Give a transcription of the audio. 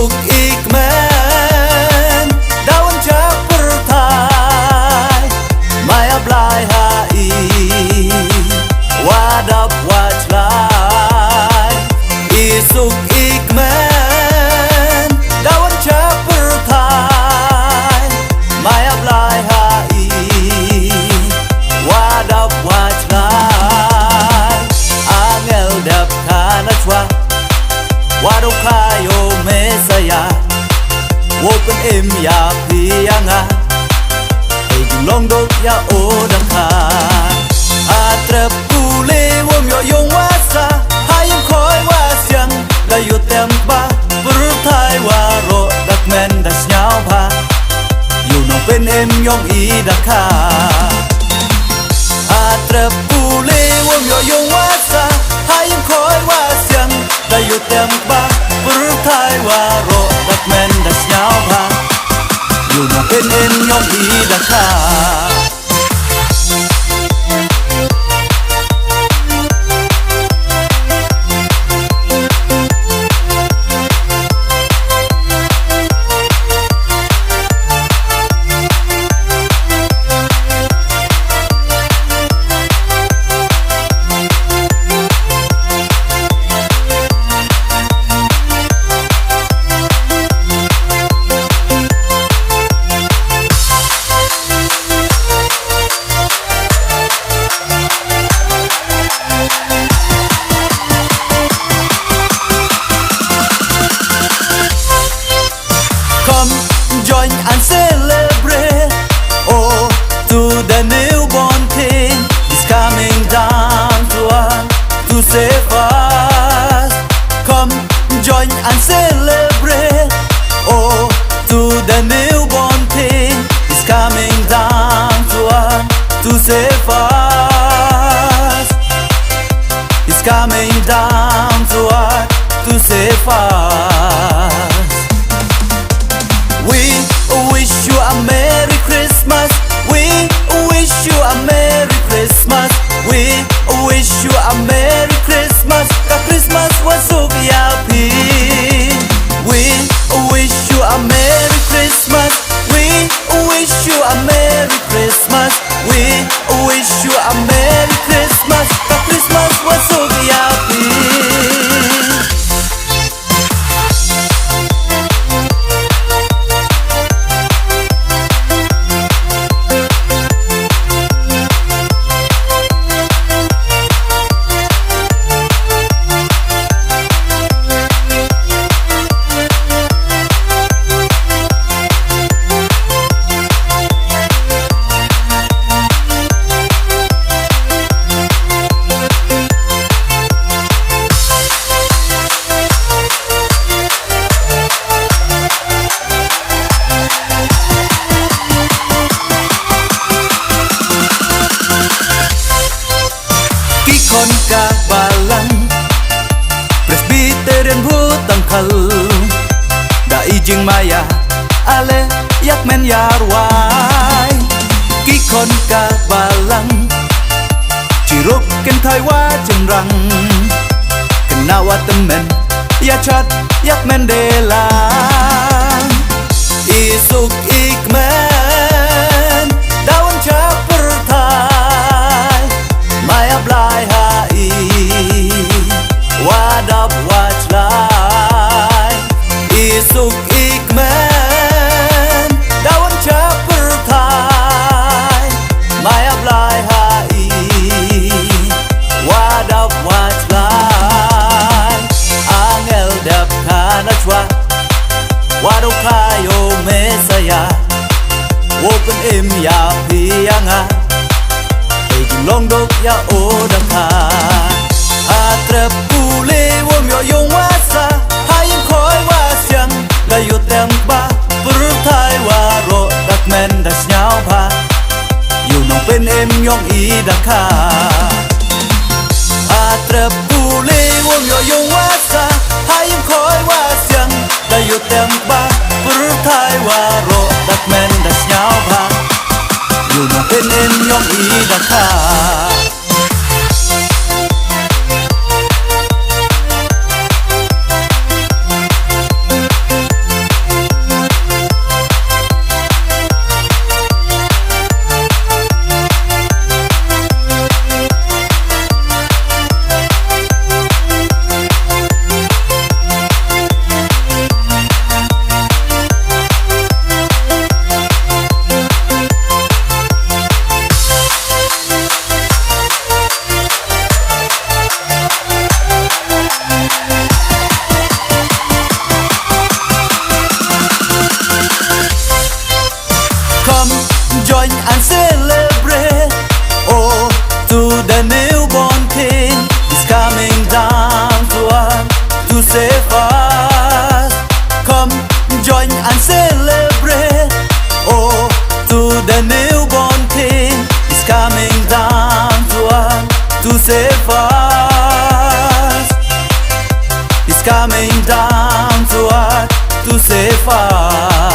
isuk ikmen daun capertai maya blai hai wadap wajlai isuk ikmen daun capertai maya blai hai wadap wajlai angel dap kanachwa Wado kayo mesaya Wopen em ya pianga Hey long dok ya odaka Atrep pule wom yo yong wasa Hayem koi wasyang Layo tempa Bertai waro dak men das nyao pa Yo nong pen em yong idaka Atrep pule wom yo yong wasa Hayem koi wasyang Layo tempa bertai waro dak men das nyao pa Yo nong pen em yong idaka Join and celebrate. Oh, to the newborn King is coming down to us to save us. Come, join and celebrate. Oh, to the newborn King is coming down to us to save us. He's coming down to us to save us. We wish you a Merry Christmas. We wish you a Merry Christmas. We wish you a Merry Christmas. Ka Christmas wasuk yapi. We wish you a Merry Christmas. We wish you a Merry Christmas. We wish you a Merry Christmas. Ka Christmas wasuk yapi. Con ca balang Presbyterian hutang kal Da ijing maya ale yak men yarwai Ki con ca balang Chiruk ken thai wa chen rang Ken nawa temen ya chat yak men de lang Isuk ikmen daun capertai Maya blai hai wadap wajlai Isuk ikmen daun capertai Maya blai hai wadap wajlai Angel dap kanachwa Wado kayo mesaya Wopen em ya pianga Long dok ya odaka Atrep pule wom yo yong wasa Hayem koi wasyang Layo tempa Bertai waro dak men das nyao pa Yo nong pen em yong idaka Atrep pule wom yo yong wasa Hayem koi wasyang Layo tempa Bertai waro dak men das nyao pa Yo nong pen em yong idaka join and celebrate. Oh, to the newborn King is coming down to earth to save us. Come, join and celebrate. Oh, to the newborn King is coming down to earth to save us. He's coming down to earth to save us.